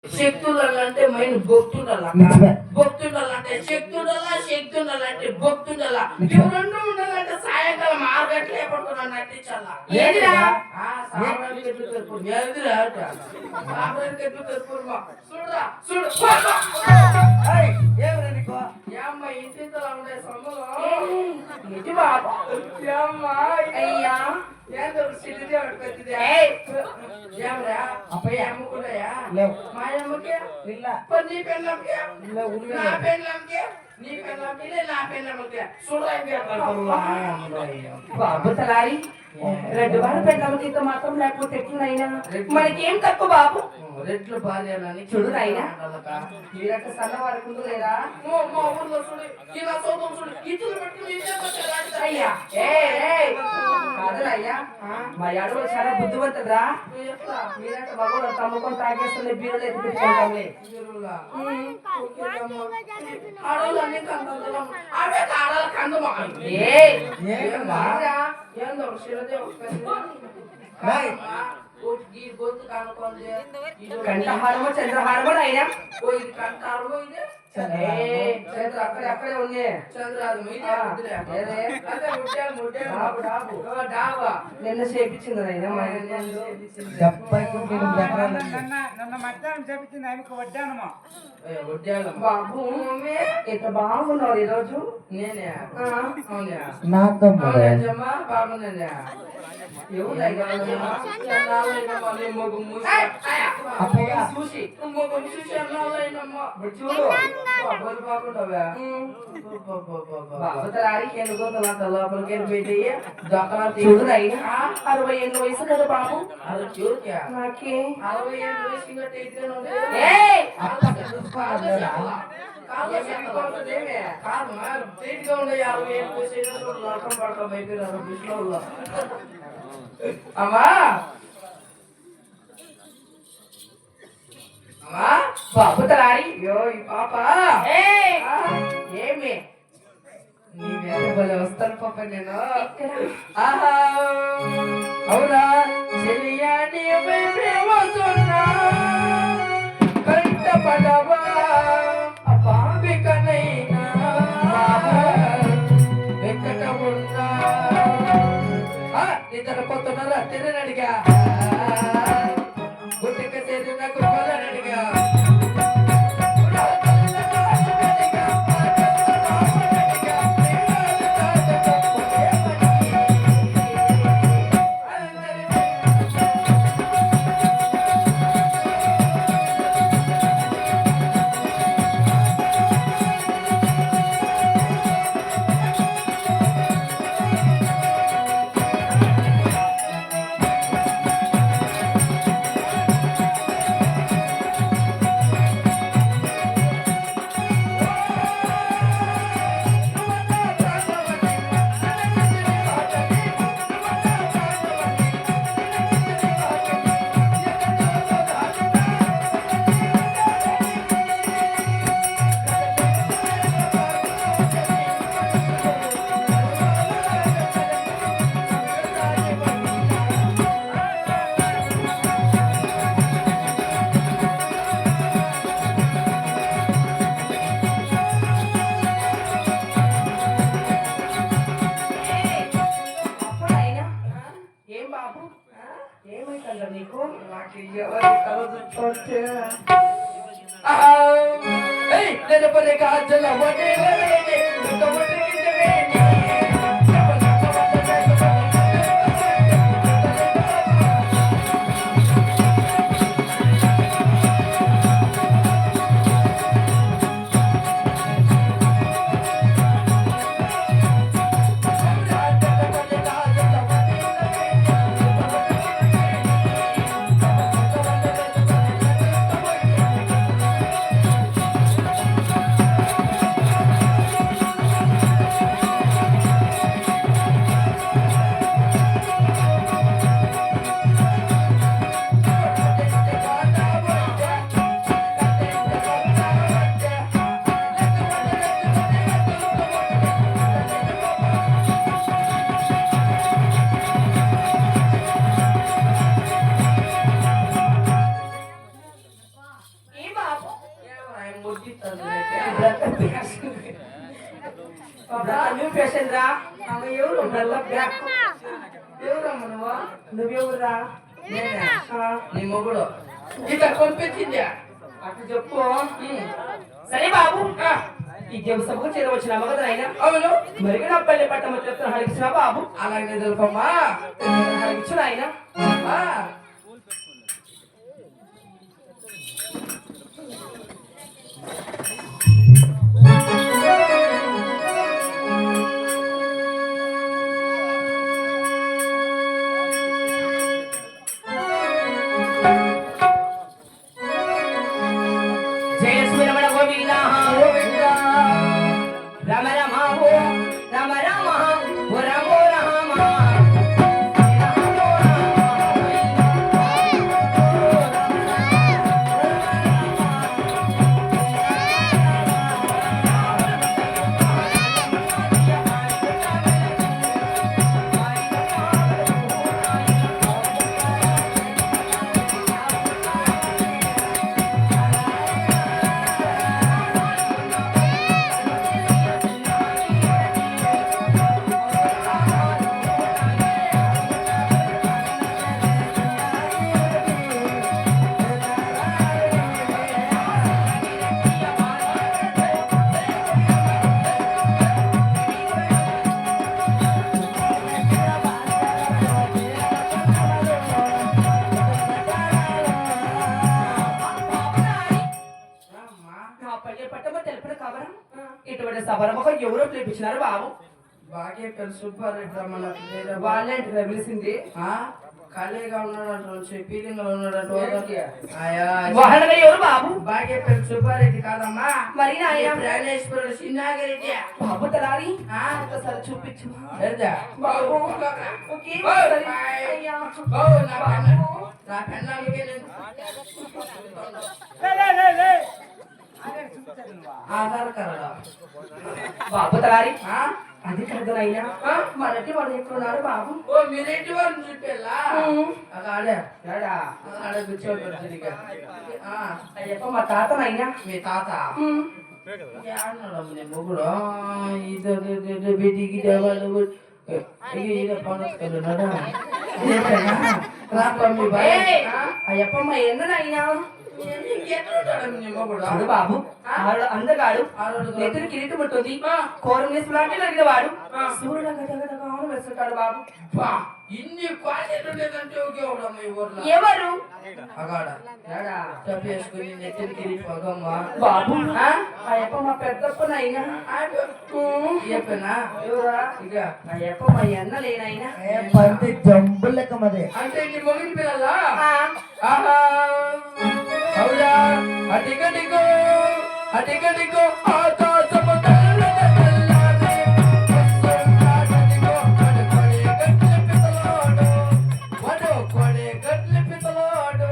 శక్తులంటే mine భక్తుండాల భక్తుండాలంటే శక్తి ఉండాలంటే భక్తుండాల ఇవి రెండు ఉండాలంటే సాయంకాలం 6 గంటలే పడుతున్నా నటించాలా ఏదిరా సాంబ్రానికి ఎట్లు తెరుపుడు ఏదిరా సాంబ్రానికి ఎట్లు తెరుపుడు చూడరా చూడు ఏమరా నీకు ఏమ్మా ఇంటింతలా ఉండే సొమ్మలో ఇది బాబా ఏమ్మా అయ్యా ఏందో సిటీదే పట్టుకొచ్చింది ఏమరా అప్పయ్య అమ్ముకున్నాయా లేవు మా అమ్మకి ಇಲ್ಲ నీ పెళ్ళంకి నా పెళ్ళంకి నీ పెళ్ళంకి నా పెళ్ళంకి చూడండి బాబు తలారి 2 వారాల పెళ్ళంకి మాత్రం లేకపోతే ఎట్లనైనా మనకేం తక్కువ బాబు రెట్లు భార్యలని చూడు నాయనా మీరంటే సన్న వరకు లేదా మా ఊర్లో చూడు ఇలా చూద్దాం చూడు ఇతులు పెట్టుకుని అయ్యా కాదురయ్యా మా అడవులు చాలా బుద్ధివంతురా మీరంటే మగవాళ్ళు తమ్ముకొని తాగేస్తుంది బీరులు ఎత్తి పెట్టుకుంటాంలే ఆడవాళ్ళన్నీ కందలు అవే ఆడవాళ్ళ కందమా ఏందో శిలదేవ్ కంఠహారమో చంద్రహారమో అయినా ఇది కంటారమో ఇది చంద్ర అక్కడే ఉంది నిన్న చేపించింది అయినా నన్ను మధ్యాహ్నం చెప్పింది ఆమెకు వడ్డానమా బాబు ఎంత బాగున్నావు ఈరోజు నేనే బాగున్నా చూడు 60 ఏళ్ళ వయసు కదా బాబు నాకే 60 ఏళ్ళ వయసు అమ్మా అమ్మా బాబు తలారి అయ్యో ఈ పాప ఏమి నీ వేరే వస్తాను పాప నేను ఆహా అవునా చెలియా నీ ప్రేమ కంట పడవా అపాంబికనైనా వెంకట ఉన్నా నిద్రపోతున్నారా తినడిగా గుడ్డిక చేరిన కుక్కలనడిగా న్యూ పేషెంట్ రా ఎవరు ఎవరమ్మ నువ్వెవరురా నీ మొగుడు ఇక్కడ పంపించిందా అట్లా చెప్పు సరే బాబు ఈ జంసకు చేరవచ్చిన మగదు అయినా అవును మరి నా పల్లె పట్టమ చెప్తున్న హరికిచ్చిన బాబు అలాగే తెలుపమ్మా హరికిచ్చిన ఆయన రమ రమ ఓ రమ రమ ఓ రమో రమ ఇటువంటి సభరముఖ ఎవరో పిలిపించినారు బాబు బాగా సూపర్ రమ్మన్న వాళ్ళే పిలిచింది ఖాళీగా ఉన్నాడు ఫీలింగ్ లో ఉన్నాడు వాహనగా ఎవరు బాబు బాగా సుబ్బారెడ్డి కాదమ్మా మరి నాయన ప్రాణేశ్వరుడు సిన్నాగిరెడ్డి బాబు తలారి ఒకసారి చూపించు బాబు ఓకే నా పెన్నానికి ఆధార్ కార్డు బాబు తలారి అది కాదు అయినా మనకి వాళ్ళు ఎక్కడున్నారు బాబు ఓ మీరేంటి వారిని చూపేలా ఆడే ఆడే కూర్చోబెడతాడు అయ్యప్ప మా తాతనైనా మీ తాత మొగుడు ఇది బిడ్డికి దేవాళ్ళు అయ్యప్ప మా ఎందునైనా బాబు అందగాడు నెత్తిని కిరీటం ఉంటుంది కోరం వేసులాంటి నగిన వాడు సూర్యుడు గజగజగాను వేస్తుంటాడు బాబు ఇన్ని క్వాలిటీలు ఉండేదంటే ఒకే ఒకడమ్మ ఈ ఊర్లో ఎవరు అగాడ చెప్పేసుకుని నెత్తిని కిరీటం బాబు అయ్యప్ప మా పెద్దప్పనైనా చెప్పనా ఎవరా ఇక అయ్యప్ప మా అన్న లేనైనా జంబు లెక్క మదే అంటే నీ మొగిలి పిల్లలా అవునా అటికటికో అటికటికో ఆకాశము తెల్లటి తెల్లారి వస్తున్నాడటికో వడుకొడే గట్ల పితలాడు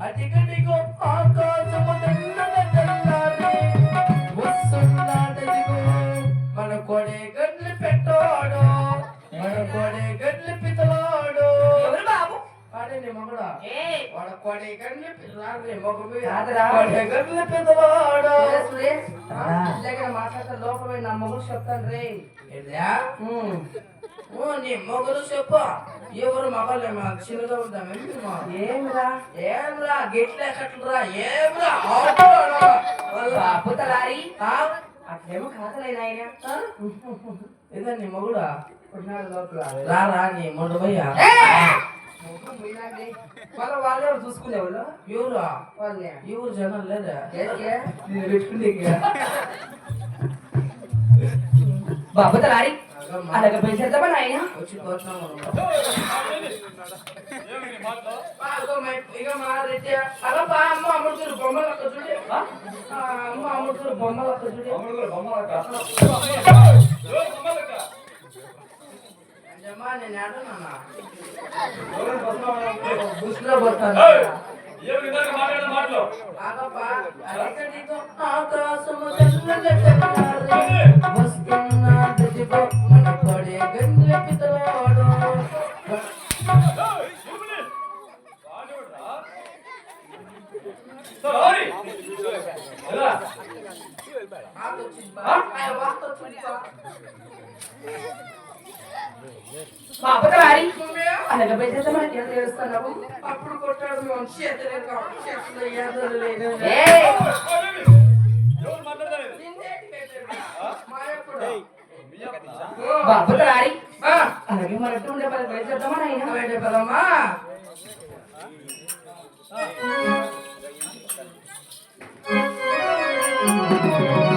అటికటికో ఆకాశము తెల్లటి తెల్లారి వస్తున్నాడటికో మన కొడే గట్ల పెట్టాడు మన కొడే గట్ల పితలాడు ఎవరు బాబు అడే నీ మగడా వాడ కొడే గట్ల పితలాడు మగబి కాదురా. కొడే గట్ల పితలాడు మాట్లాడతా లోపల నా మొగుడు చెప్తాను రే ఏందా ఓ నీ మొగలు చెప్పు ఎవరు మగలే మా చిన్నగా ఉంటామే ఏమిరా ఏమ్రా గిట్లే కట్లరా ఏమ్రా బాబు తలారి అట్లేమో కాదలేనా ఆయన ఇదే నీ మొగుడా ఉన్నాడు లోపల రారా నీ మొండు పోయా మళ్ళీ వాళ్ళే చూసుకునేవాళ్ళు ఎవరా వాళ్ళే ఎవరు జనం లేదా నేను పెట్టుకుంటే బాబు తలారి అలాగ పెంచేద్దామా నాయన వచ్చి కోరుతున్నాము ఇక మా రెడ్డి అలా బా అమ్మ అమ్ముతున్నారు బొమ్మలు అక్కడ చూడే అమ్మ అమ్ముతున్నారు బొమ్మలు అక్కడ చూడే అమ్మా నేను ఆడనా బుస్లో పోతాను ఆకాశము తెల్లటి తెల్లారి వస్తున్నాడదిగో మన కొడే గండ్ల పితలాడు Sorry. మా అబ్బగారి అలాగే పెట్టేద్దామని ఎంత ఏడుస్తున్నావు అప్పుడు కొట్టాడు మేము చేతులు చేతులు ఏదో లేదు ఏయ్! మా అబ్బగారి అలాగే మనట్టు ఉండే పని పెట్టేద్దామని అయినా పదమ్మా ఆ